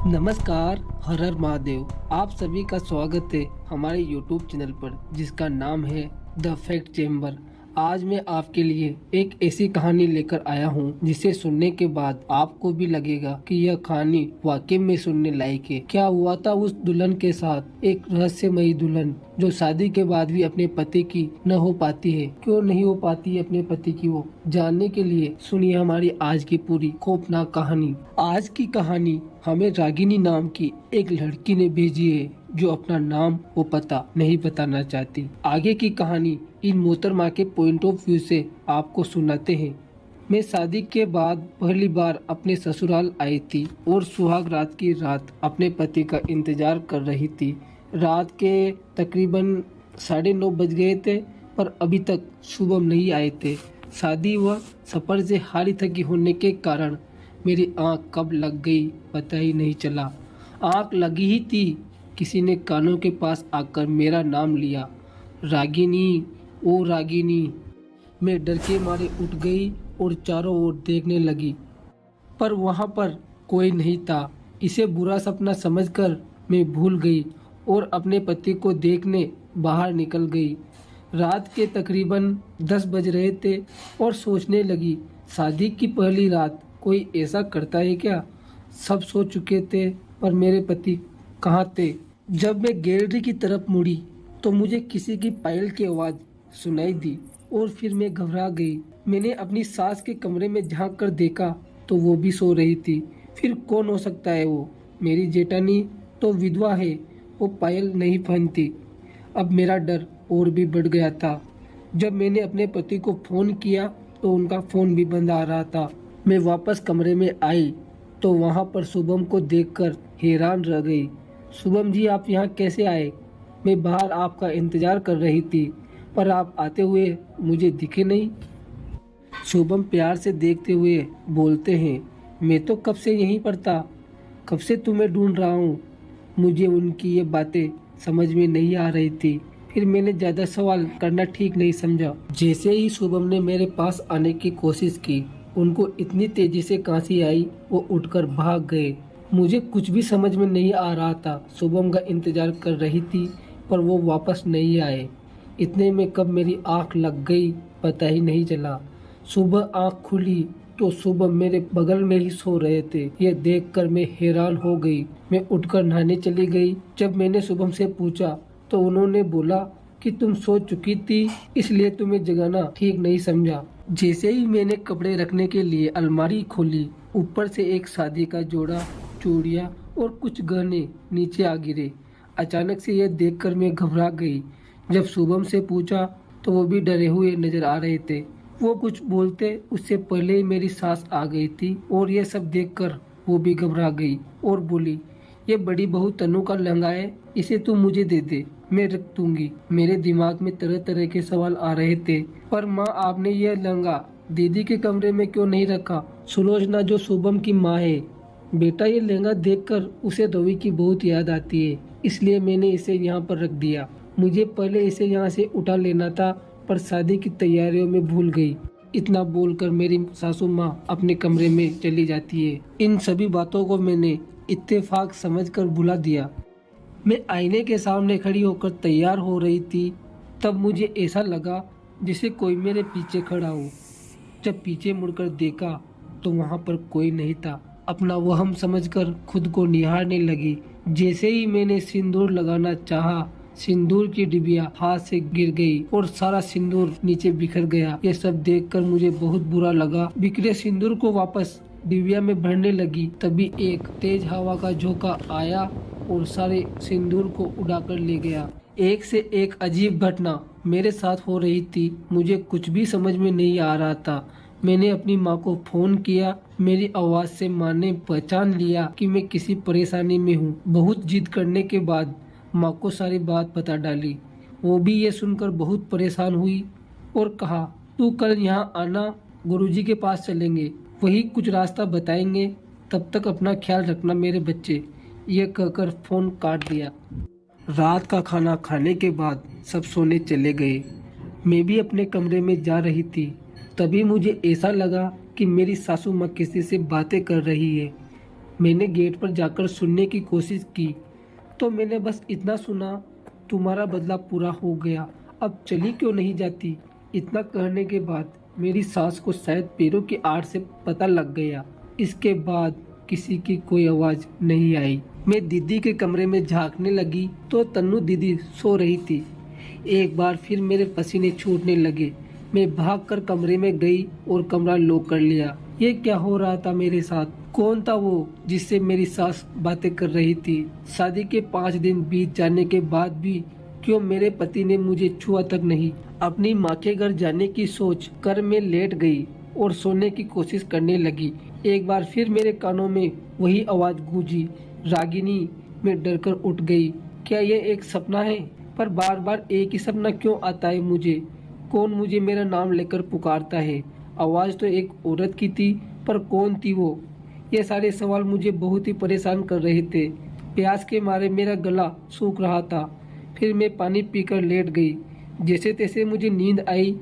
नमस्कार। हर हर महादेव। आप सभी का स्वागत है हमारे YouTube चैनल पर जिसका नाम है द फैक्ट चेम्बर। आज मैं आपके लिए एक ऐसी कहानी लेकर आया हूँ जिसे सुनने के बाद आपको भी लगेगा कि यह कहानी वाकई में सुनने लायक है। क्या हुआ था उस दुल्हन के साथ, एक रहस्यमयी दुल्हन जो शादी के बाद भी अपने पति की न हो पाती है। क्यों नहीं हो पाती है अपने पति की, वो जानने के लिए सुनिए हमारी आज की पूरी खौफनाक कहानी। आज की कहानी हमें रागिनी नाम की एक लड़की ने भेजी है जो अपना नाम वो पता नहीं बताना चाहती। आगे की कहानी इन मोहतरमा के पॉइंट ऑफ व्यू से आपको सुनाते हैं। मैं शादी के बाद पहली बार अपने ससुराल आई थी और सुहाग रात की रात अपने पति का इंतजार कर रही थी। रात के तकरीबन 9:30 बज गए थे पर अभी तक शुभम नहीं आए थे। शादी व सफर से हारी थकी होने के कारण मेरी आंख कब लग गई पता ही नहीं चला। आंख लगी ही थी, किसी ने कानों के पास आकर मेरा नाम लिया, रागिनी, ओ रागिनी। मैं डर के मारे उठ गई और चारों ओर देखने लगी पर वहां पर कोई नहीं था। इसे बुरा सपना समझकर मैं भूल गई और अपने पति को देखने बाहर निकल गई। रात के तकरीबन 10 बज रहे थे और सोचने लगी, शादी की पहली रात कोई ऐसा करता है क्या। सब सो चुके थे पर मेरे पति कहाँ थे। जब मैं गैलरी की तरफ मुड़ी तो मुझे किसी की पायल की आवाज़ सुनाई दी और फिर मैं घबरा गई। मैंने अपनी सास के कमरे में झांक कर देखा तो वो भी सो रही थी। फिर कौन हो सकता है वो, मेरी जेठानी तो विधवा है, वो पायल नहीं पहनती। अब मेरा डर और भी बढ़ गया था। जब मैंने अपने पति को फ़ोन किया तो उनका फ़ोन भी बंद आ रहा था। मैं वापस कमरे में आई तो वहाँ पर शुभम को देखकर हैरान रह गई। शुभम जी, आप यहाँ कैसे आए? मैं बाहर आपका इंतज़ार कर रही थी पर आप आते हुए मुझे दिखे नहीं। शुभम प्यार से देखते हुए बोलते हैं, मैं तो कब से यहीं पर था, कब से तुम्हें ढूंढ रहा हूँ। मुझे उनकी ये बातें समझ में नहीं आ रही थी। फिर मैंने ज़्यादा सवाल करना ठीक नहीं समझा। जैसे ही शुभम ने मेरे पास आने की कोशिश की, उनको इतनी तेजी से खांसी आई वो उठकर भाग गए। मुझे कुछ भी समझ में नहीं आ रहा था। शुभम का इंतजार कर रही थी पर वो वापस नहीं आए। इतने में कब मेरी आंख लग गई पता ही नहीं चला। सुबह आंख खुली तो शुभम मेरे बगल में ही सो रहे थे। ये देखकर मैं हैरान हो गई। मैं उठकर नहाने चली गई। जब मैंने शुभम से पूछा तो उन्होंने बोला कि तुम सो चुकी थी इसलिए तुम्हें जगाना ठीक नहीं समझा। जैसे ही मैंने कपड़े रखने के लिए अलमारी खोली, ऊपर से एक शादी का जोड़ा, चूड़ियाँ और कुछ गहने नीचे आ गिरे। अचानक से यह देखकर मैं घबरा गई। जब शुभम से पूछा तो वो भी डरे हुए नजर आ रहे थे। वो कुछ बोलते उससे पहले ही मेरी सास आ गई थी और ये सब देखकर वो भी घबरा गई और बोली, ये बड़ी बहू तनु का लहंगा है, इसे तू मुझे दे दे, मैं रख दूंगी। मेरे दिमाग में तरह तरह के सवाल आ रहे थे। पर माँ, आपने ये लहंगा दीदी के कमरे में क्यों नहीं रखा? सुलोचना जो शुभम की माँ है, बेटा ये लहंगा देखकर उसे रवि की बहुत याद आती है, इसलिए मैंने इसे यहाँ पर रख दिया। मुझे पहले इसे यहाँ से उठा लेना था पर शादी की तैयारियों में भूल गई। इतना बोलकर मेरी सासू माँ अपने कमरे में चली जाती है। इन सभी बातों को मैंने इत्तेफाक समझकर भुला दिया। मैं आईने के सामने खड़ी होकर तैयार हो रही थी, तब मुझे ऐसा लगा जैसे कोई मेरे पीछे खड़ा हो। जब पीछे मुड़कर देखा तो वहाँ पर कोई नहीं था। अपना वहम समझकर खुद को निहारने लगी। जैसे ही मैंने सिंदूर लगाना चाहा, सिंदूर की डिबिया हाथ से गिर गई और सारा सिंदूर नीचे बिखर गया। ये सब देखकर मुझे बहुत बुरा लगा। बिखरे सिंदूर को वापस डिबिया में भरने लगी, तभी एक तेज हवा का झोंका आया और सारे सिंदूर को उड़ाकर ले गया। एक से एक अजीब घटना मेरे साथ हो रही थी। मुझे कुछ भी समझ में नहीं आ रहा था। मैंने अपनी माँ को फोन किया। मेरी आवाज़ से माँ ने पहचान लिया कि मैं किसी परेशानी में हूँ। बहुत जिद करने के बाद माँ को सारी बात बता डाली। वो भी ये सुनकर बहुत परेशान हुई और कहा, तू कल यहाँ आना, गुरुजी के पास चलेंगे, वही कुछ रास्ता बताएंगे, तब तक अपना ख्याल रखना मेरे बच्चे। ये कहकर फ़ोन काट दिया। रात का खाना खाने के बाद सब सोने चले गए। मैं भी अपने कमरे में जा रही थी, तभी मुझे ऐसा लगा कि मेरी सासू माँ किसी से बातें कर रही है। मैंने गेट पर जाकर सुनने की कोशिश की तो मैंने बस इतना सुना, तुम्हारा बदला पूरा हो गया, अब चली क्यों नहीं जाती। इतना कहने के बाद मेरी सास को शायद पैरों की आड़ से पता लग गया। इसके बाद किसी की कोई आवाज नहीं आई। मैं दीदी के कमरे में झांकने लगी तो तन्नू दीदी सो रही थी। एक बार फिर मेरे पसीने छूटने लगे। मैं भागकर कमरे में गई और कमरा लॉक कर लिया। ये क्या हो रहा था मेरे साथ? कौन था वो जिससे मेरी सास बातें कर रही थी? शादी के 5 दिन बीत जाने के बाद भी क्यों मेरे पति ने मुझे छुआ तक नहीं? अपनी माँ के घर जाने की सोच कर मैं लेट गई और सोने की कोशिश करने लगी। एक बार फिर मेरे कानों में वही आवाज गूंजी, रागिनी। मैं डरकर उठ गई। क्या ये एक सपना है? पर बार बार एक ही सपना क्यों आता है मुझे? कौन मुझे मेरा नाम लेकर पुकारता है? आवाज तो एक औरत की थी, पर कौन थी वो? ये सारे सवाल मुझे बहुत ही परेशान कर रहे थे। प्यास के मारे मेरा गला सूख रहा था। फिर मैं पानी पीकर लेट गई। जैसे तैसे मुझे नींद आई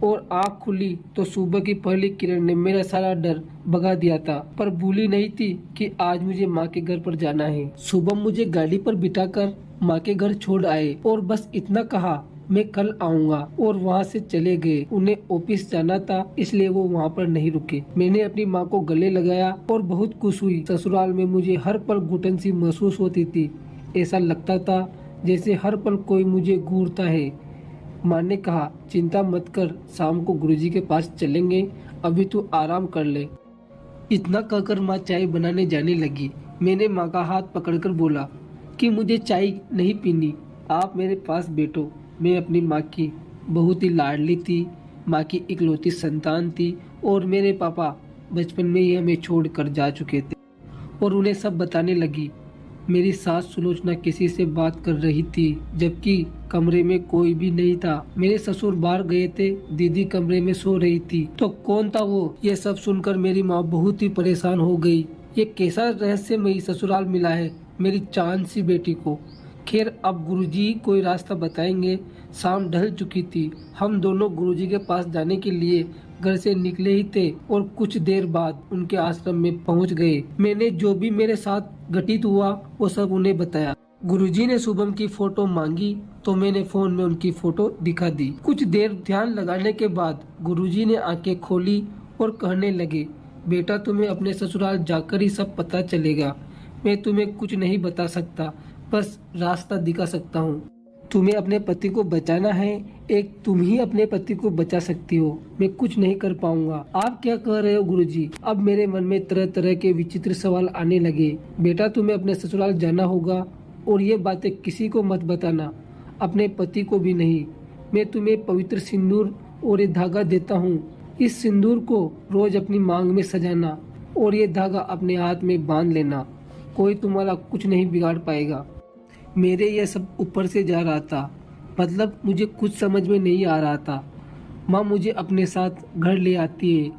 और आँख खुली तो सुबह की पहली किरण ने मेरा सारा डर भगा दिया था, पर भूली नहीं थी कि आज मुझे माँ के घर पर जाना है। सुबह मुझे गाड़ी पर बिठाकर माँ के घर छोड़ आए और बस इतना कहा, मैं कल आऊंगा, और वहाँ से चले गए। उन्हें ऑफिस जाना था, इसलिए वो वहाँ पर नहीं रुके। मैंने अपनी माँ को गले लगाया और बहुत खुश हुई। ससुराल में मुझे हर पल घुटन सी महसूस होती थी। ऐसा लगता था जैसे हर पल कोई मुझे घूरता है। माँ ने कहा, चिंता मत कर, शाम को गुरुजी के पास चलेंगे, अभी तू आराम कर ले। इतना कहकर माँ चाय बनाने जाने लगी। मैंने माँ का हाथ पकड़कर बोला कि मुझे चाय नहीं पीनी, आप मेरे पास बैठो। मैं अपनी माँ की बहुत ही लाडली थी, माँ की इकलौती संतान थी, और मेरे पापा बचपन में ही हमें छोड़कर जा चुके थे। और उन्हें सब बताने लगी। मेरी सास सुलोचना किसी से बात कर रही थी, जबकि कमरे में कोई भी नहीं था। मेरे ससुर बाहर गए थे, दीदी कमरे में सो रही थी। तो कौन था वो? ये सब सुनकर मेरी माँ बहुत ही परेशान हो गई। ये कैसा रहस्यमयी ससुराल मिला है मेरी चांद सी बेटी को। खैर, अब गुरुजी कोई रास्ता बताएंगे। शाम ढल चुकी थी। हम दोनों गुरुजी के पास जाने के लिए घर से निकले ही थे और कुछ देर बाद उनके आश्रम में पहुंच गए। मैंने जो भी मेरे साथ घटित हुआ वो सब उन्हें बताया। गुरुजी ने शुभम की फोटो मांगी तो मैंने फोन में उनकी फोटो दिखा दी। कुछ देर ध्यान लगाने के बाद गुरुजी ने आंखें खोली और कहने लगे, बेटा तुम्हें अपने ससुराल जाकर ही सब पता चलेगा। मैं तुम्हें कुछ नहीं बता सकता, बस रास्ता दिखा सकता हूँ। तुम्हें अपने पति को बचाना है, एक तुम ही अपने पति को बचा सकती हो, मैं कुछ नहीं कर पाऊंगा। आप क्या कह रहे हो गुरुजी? अब मेरे मन में तरह तरह के विचित्र सवाल आने लगे। बेटा तुम्हें अपने ससुराल जाना होगा और ये बातें किसी को मत बताना, अपने पति को भी नहीं। मैं तुम्हें पवित्र सिंदूर और ये धागा देता हूँ। इस सिंदूर को रोज अपनी मांग में सजाना और ये धागा अपने हाथ में बांध लेना। कोई तुम्हारा कुछ नहीं बिगाड़ पाएगा। मेरे यह सब ऊपर से जा रहा था, मतलब मुझे कुछ समझ में नहीं आ रहा था। माँ मुझे अपने साथ घर ले आती है।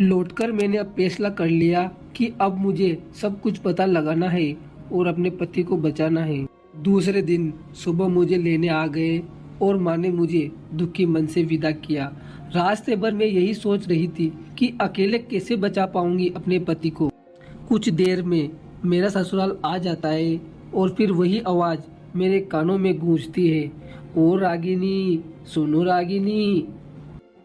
लौटकर मैंने अब फैसला कर लिया कि अब मुझे सब कुछ पता लगाना है और अपने पति को बचाना है। दूसरे दिन सुबह मुझे लेने आ गए और माँ ने मुझे दुखी मन से विदा किया। रास्ते भर मैं यही सोच रही थी कि अकेले कैसे बचा पाऊंगी अपने पति को। कुछ देर में मेरा ससुराल आ जाता है और फिर वही आवाज मेरे कानों में गूंजती है, ओ रागिनी, सुनो रागिनी।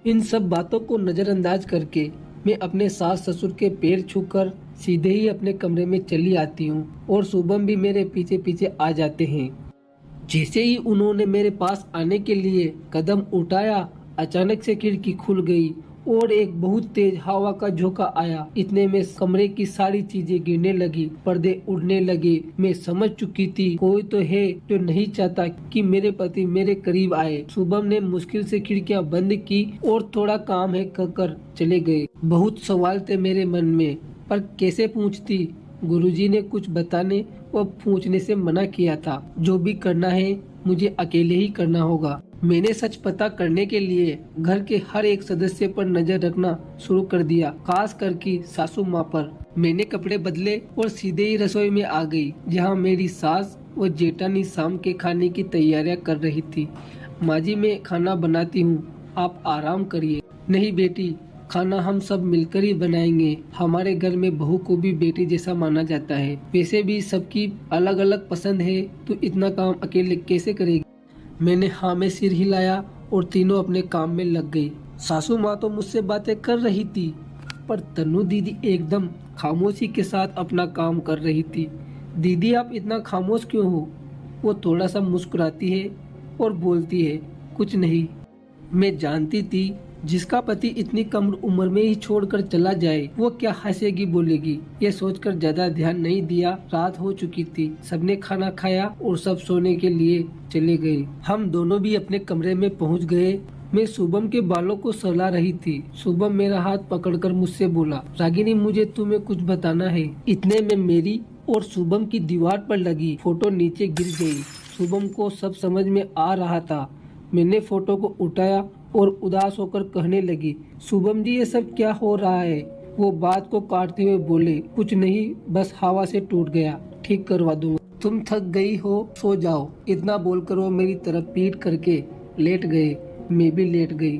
इन सब बातों को नजरअंदाज करके मैं अपने सास ससुर के पैर छूकर सीधे ही अपने कमरे में चली आती हूँ और शुभम भी मेरे पीछे पीछे आ जाते हैं। जैसे ही उन्होंने मेरे पास आने के लिए कदम उठाया, अचानक से खिड़की खुल गई और एक बहुत तेज हवा का झोंका आया। इतने में कमरे की सारी चीजें गिरने लगी, पर्दे उड़ने लगे। मैं समझ चुकी थी कोई तो है जो नहीं चाहता कि मेरे पति मेरे करीब आए। शुभम ने मुश्किल से खिड़कियां बंद की और थोड़ा काम है कहकर चले गए। बहुत सवाल थे मेरे मन में, पर कैसे पूछती? गुरुजी ने कुछ बताने व पूछने से मना किया था। जो भी करना है मुझे अकेले ही करना होगा। मैंने सच पता करने के लिए घर के हर एक सदस्य पर नजर रखना शुरू कर दिया, खास करके सासू माँ पर। मैंने कपड़े बदले और सीधे ही रसोई में आ गई, जहाँ मेरी सास व जेठानी शाम के खाने की तैयारियां कर रही थी। माँ जी, मैं खाना बनाती हूँ, आप आराम करिए। नहीं बेटी, खाना हम सब मिलकर ही बनाएंगे। हमारे घर में बहू को भी बेटी जैसा माना जाता है। वैसे भी सबकी अलग अलग पसंद है, तो इतना काम अकेले कैसे करेगी। मैंने हाँ में सिर हिलाया और तीनों अपने काम में लग गई। सासू माँ तो मुझसे बातें कर रही थी, पर तन्नू दीदी एकदम खामोशी के साथ अपना काम कर रही थी। दीदी आप इतना खामोश क्यों हो? वो थोड़ा सा मुस्कुराती है और बोलती है, कुछ नहीं। मैं जानती थी जिसका पति इतनी कम उम्र में ही छोड़कर चला जाए वो क्या हंसेगी बोलेगी। ये सोचकर ज्यादा ध्यान नहीं दिया। रात हो चुकी थी, सबने खाना खाया और सब सोने के लिए चले गए। हम दोनों भी अपने कमरे में पहुंच गए। मैं शुभम के बालों को सहला रही थी। शुभम मेरा हाथ पकड़कर मुझसे बोला, रागिनी मुझे तुम्हें कुछ बताना है। इतने में मेरी और शुभम की दीवार पर लगी फोटो नीचे गिर गई। शुभम को सब समझ में आ रहा था। मैंने फोटो को उठाया और उदास होकर कहने लगी, शुभम जी ये सब क्या हो रहा है? वो बात को काटते हुए बोले, कुछ नहीं, बस हवा से टूट गया, ठीक करवा दूंगा। तुम थक गई हो, सो जाओ। इतना बोलकर वो मेरी तरफ पीठ करके लेट गए। मैं भी लेट गई।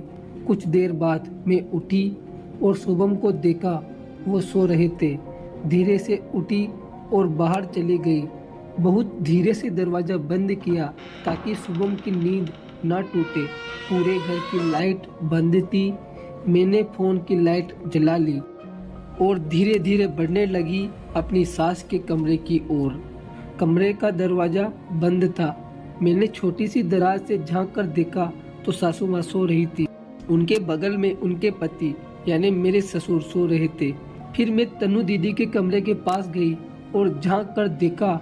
कुछ देर बाद मैं उठी और शुभम को देखा, वो सो रहे थे। धीरे से उठी और बाहर चली गई। बहुत धीरे से दरवाजा बंद किया ताकि शुभम की नींद ना टूटे। पूरे घर की लाइट बंद थी। मैंने फोन की लाइट जला ली और धीरे धीरे बढ़ने लगी अपनी सास के कमरे की ओर। कमरे का दरवाजा बंद था। मैंने छोटी सी दराज से झांक कर देखा तो सासू माँ सो रही थी। उनके बगल में उनके पति यानी मेरे ससुर सो रहे थे। फिर मैं तन्नू दीदी के कमरे के पास गई और झांक कर देखा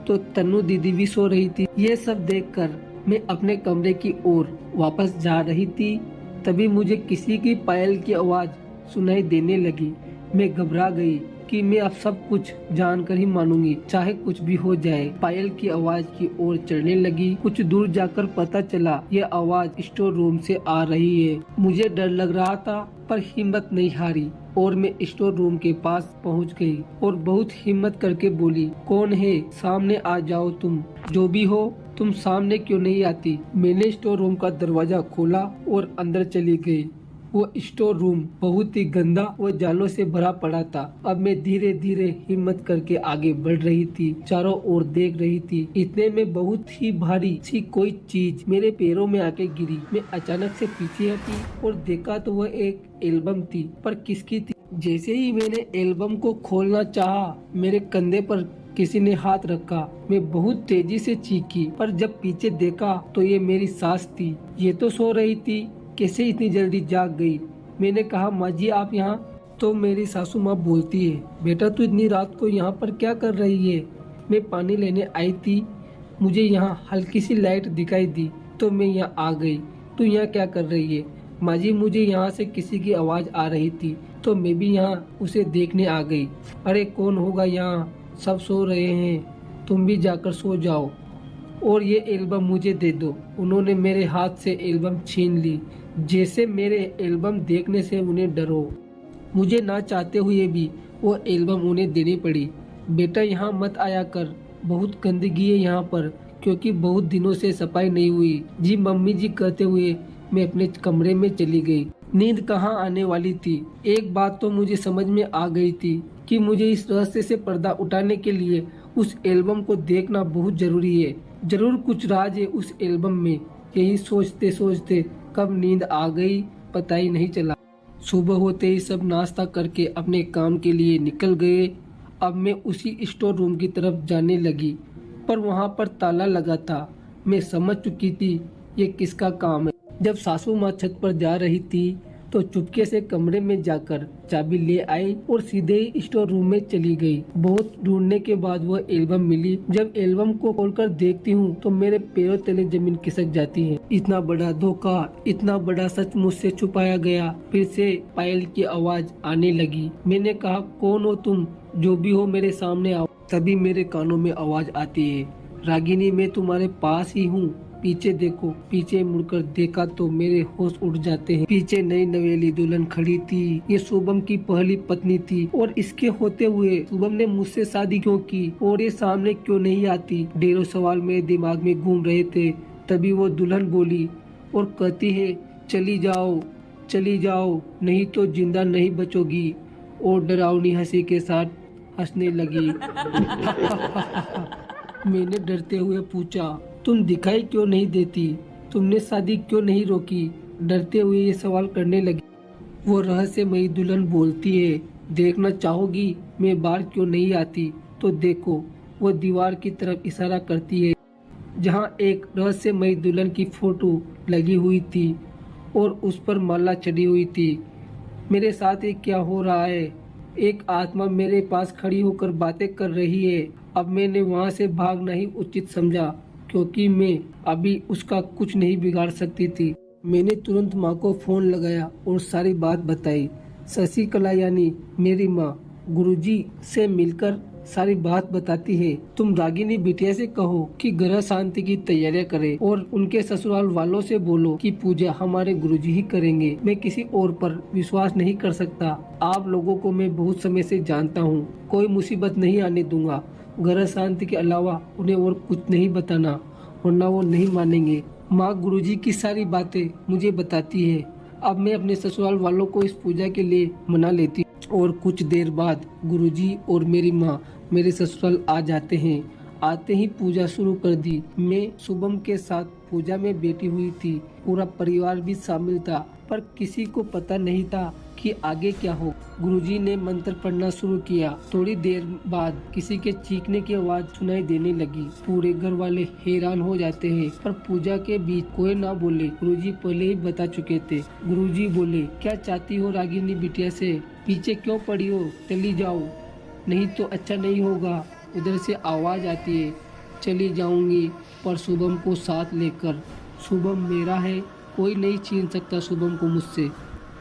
तो तन्नू दीदी भी सो रही थी। ये सब देखकर मैं अपने कमरे की ओर वापस जा रही थी। तभी मुझे किसी की पायल की आवाज सुनाई देने लगी। मैं घबरा गई कि मैं अब सब कुछ जानकर ही मानूंगी, चाहे कुछ भी हो जाए। पायल की आवाज की ओर चढ़ने लगी। कुछ दूर जाकर पता चला ये आवाज स्टोर रूम से आ रही है। मुझे डर लग रहा था पर हिम्मत नहीं हारी और मैं स्टोर रूम के पास पहुंच गई और बहुत हिम्मत करके बोली, कौन है? सामने आ जाओ। तुम जो भी हो, तुम सामने क्यों नहीं आती? मैंने स्टोर रूम का दरवाजा खोला और अंदर चली गई। वो स्टोर रूम बहुत ही गंदा और जालों से भरा पड़ा था। अब मैं धीरे धीरे हिम्मत करके आगे बढ़ रही थी, चारों ओर देख रही थी। इतने में बहुत ही भारी सी कोई चीज मेरे पैरों में आके गिरी। मैं अचानक से पीछे हटी और देखा तो वह एक एल्बम थी, पर किसकी थी? जैसे ही मैंने एल्बम को खोलना चाहा, मेरे कंधे पर किसी ने हाथ रखा। मैं बहुत तेजी से चीखी, पर जब पीछे देखा तो ये मेरी सास थी। ये तो सो रही थी, कैसे इतनी जल्दी जाग गई? मैंने कहा, माँ जी आप यहाँ? तो मेरी सासू माँ बोलती है, बेटा तू इतनी रात को यहाँ पर क्या कर रही है? मैं पानी लेने आई थी, मुझे यहाँ हल्की सी लाइट दिखाई दी तो मैं यहाँ आ गई। तू यहाँ क्या कर रही है? माँ जी मुझे यहाँ से किसी की आवाज आ रही थी तो मैं भी यहाँ उसे देखने आ गई। अरे कौन होगा यहाँ, सब सो रहे हैं, तुम भी जाकर सो जाओ और ये एल्बम मुझे दे दो। उन्होंने मेरे हाथ से एल्बम छीन ली, जैसे मेरे एल्बम देखने से उन्हें डर हो। मुझे ना चाहते हुए भी वो एल्बम उन्हें देनी पड़ी। बेटा यहाँ मत आया कर, बहुत गंदगी है यहाँ पर, क्योंकि बहुत दिनों से सफाई नहीं हुई। जी मम्मी जी कहते हुए मैं अपने कमरे में चली गई। नींद कहाँ आने वाली थी। एक बात तो मुझे समझ में आ गई थी कि मुझे इस रहस्य से पर्दा उठाने के लिए उस एल्बम को देखना बहुत जरूरी है। जरूर कुछ राज है उस एल्बम में। यही सोचते सोचते कब नींद आ गई पता ही नहीं चला। सुबह होते ही सब नाश्ता करके अपने काम के लिए निकल गए। अब मैं उसी स्टोर रूम की तरफ जाने लगी, पर वहाँ पर ताला लगा था। मैं समझ चुकी थी ये किसका काम है। जब सासू माँ छत पर जा रही थी तो चुपके से कमरे में जाकर चाबी ले आई और सीधे ही स्टोर रूम में चली गई। बहुत ढूंढने के बाद वह एल्बम मिली। जब एल्बम को खोलकर देखती हूँ तो मेरे पैरों तले जमीन खिसक जाती है। इतना बड़ा धोखा, इतना बड़ा सच मुझसे छुपाया गया। फिर से पायल की आवाज आने लगी। मैंने कहा, कौन हो तुम? जो भी हो मेरे सामने आओ। तभी मेरे कानों में आवाज आती है, रागिनी मैं तुम्हारे पास ही हूँ, पीछे देखो। पीछे मुड़कर देखा तो मेरे होश उड़ जाते हैं। पीछे नई नवेली दुल्हन खड़ी थी। ये शुभम की पहली पत्नी थी और इसके होते हुए शुभम ने मुझसे शादी क्यों की और ये सामने क्यों नहीं आती? ढेरों सवाल मेरे दिमाग में घूम रहे थे। तभी वो दुल्हन बोली और कहती है, चली जाओ चली जाओ नहीं तो जिंदा नहीं बचोगी। और डरावनी हंसी के साथ हंसने लगी। मैंने डरते हुए पूछा, तुम दिखाई क्यों नहीं देती? तुमने शादी क्यों नहीं रोकी? डरते हुए ये सवाल करने लगी। वो रहस्यमयी दुल्हन बोलती है, देखना चाहोगी मैं बाहर क्यों नहीं आती? तो देखो। वो दीवार की तरफ इशारा करती है जहाँ एक रहस्यमयी दुल्हन की फोटो लगी हुई थी और उस पर माला चढ़ी हुई थी। मेरे साथ ये क्या हो रहा है? एक आत्मा मेरे पास खड़ी होकर बातें कर रही है। अब मैंने वहाँ से भागना ही उचित समझा क्योंकि मैं अभी उसका कुछ नहीं बिगाड़ सकती थी। मैंने तुरंत माँ को फोन लगाया और सारी बात बताई। शशिकला यानी मेरी माँ गुरुजी से मिलकर सारी बात बताती है। तुम रागिनी बिटिया से कहो कि ग्रह शांति की तैयारियां करे और उनके ससुराल वालों से बोलो कि पूजा हमारे गुरुजी ही करेंगे। मैं किसी और पर विश्वास नहीं कर सकता। आप लोगों को मैं बहुत समय से जानता हूँ। कोई मुसीबत नहीं आने दूंगा। ग्रह शांति के अलावा उन्हें और कुछ नहीं बताना वरना वो नहीं मानेंगे। माँ गुरुजी की सारी बातें मुझे बताती है। अब मैं अपने ससुराल वालों को इस पूजा के लिए मना लेती हूँ। और कुछ देर बाद गुरुजी और मेरी माँ मेरे ससुराल आ जाते हैं। आते ही पूजा शुरू कर दी। मैं शुभम के साथ पूजा में बैठी हुई थी। पूरा परिवार भी शामिल था पर किसी को पता नहीं था कि आगे क्या हो। गुरुजी ने मंत्र पढ़ना शुरू किया। थोड़ी देर बाद किसी के चीखने की आवाज सुनाई देने लगी। पूरे घर वाले हैरान हो जाते हैं पर पूजा के बीच कोई ना बोले। गुरुजी पहले ही बता चुके थे। गुरुजी बोले, क्या चाहती हो रागिनी बिटिया से? पीछे क्यों पड़ी हो? चली जाओ नहीं तो अच्छा नहीं होगा। उधर से आवाज आती है, चली जाऊंगी पर शुभम को साथ लेकर। शुभम मेरा है, कोई नहीं छीन सकता शुभम को मुझसे।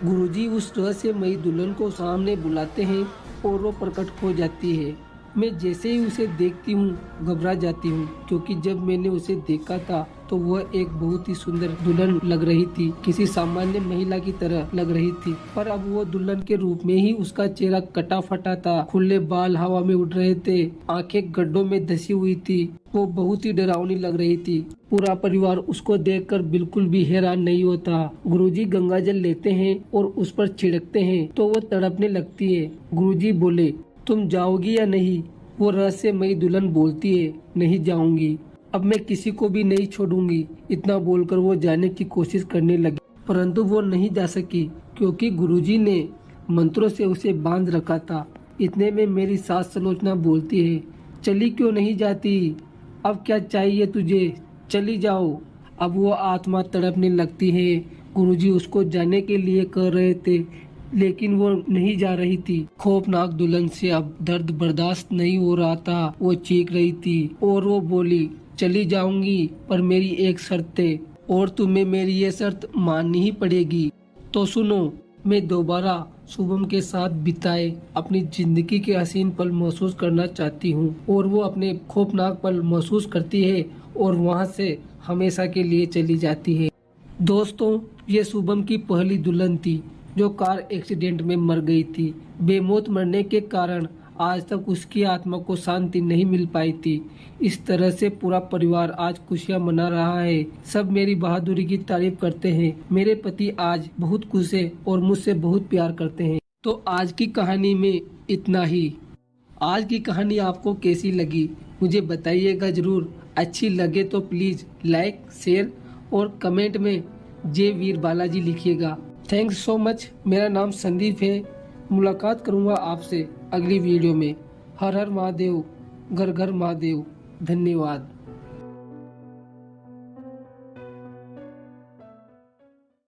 गुरुजी उस रहस्यमयी दुल्हन को सामने बुलाते हैं और वो प्रकट हो जाती है। मैं जैसे ही उसे देखती हूँ घबरा जाती हूँ क्योंकि जब मैंने उसे देखा था तो वह एक बहुत ही सुंदर दुल्हन लग रही थी। किसी सामान्य महिला की तरह लग रही थी पर अब वो दुल्हन के रूप में ही उसका चेहरा कटा फटा था। खुले बाल हवा में उड़ रहे थे। आंखें गड्ढों में धसी हुई थी। वो बहुत ही डरावनी लग रही थी। पूरा परिवार उसको देखकर बिल्कुल भी हैरान नहीं होता। गुरुजी गंगाजल लेते हैं और उस पर छिड़कते हैं तो वो तड़पने लगती है। गुरुजी बोले, तुम जाओगी या नहीं? वो रहस्यमयी दुल्हन बोलती है, नहीं जाऊंगी। अब मैं किसी को भी नहीं छोड़ूंगी। इतना बोलकर वो जाने की कोशिश करने लगी परंतु वो नहीं जा सकी क्योंकि गुरुजी ने मंत्रों से उसे बांध रखा था। इतने में मेरी सास सलोचना बोलती है, चली क्यों नहीं जाती? अब क्या चाहिए तुझे? चली जाओ। अब वो आत्मा तड़पने लगती है। गुरुजी उसको जाने के लिए कह रहे थे लेकिन वो नहीं जा रही थी। खौफनाक दुल्हन से अब दर्द बर्दाश्त नहीं हो रहा था। वो चीख रही थी और वो बोली, चली जाऊंगी पर मेरी एक शर्त है और तुम्हें मेरी ये शर्त माननी ही पड़ेगी। तो सुनो, मैं दोबारा शुभम के साथ बिताए अपनी जिंदगी के हसीन पल महसूस करना चाहती हूँ। और वो अपने खौफनाक पल महसूस करती है और वहाँ से हमेशा के लिए चली जाती है। दोस्तों, ये शुभम की पहली दुल्हन थी जो कार एक्सीडेंट में मर गई थी। बेमौत मरने के कारण आज तक उसकी आत्मा को शांति नहीं मिल पाई थी। इस तरह से पूरा परिवार आज खुशियां मना रहा है। सब मेरी बहादुरी की तारीफ करते हैं। मेरे पति आज बहुत खुश है और मुझसे बहुत प्यार करते हैं। तो आज की कहानी में इतना ही। आज की कहानी आपको कैसी लगी मुझे बताइएगा जरूर। अच्छी लगे तो प्लीज लाइक, शेयर और कमेंट में जय वीर बालाजी लिखिएगा। Thanks so much. मेरा नाम संदीप है। मुलाकात करूंगा आपसे अगली वीडियो में। हर हर महादेव, घर घर महादेव। धन्यवाद।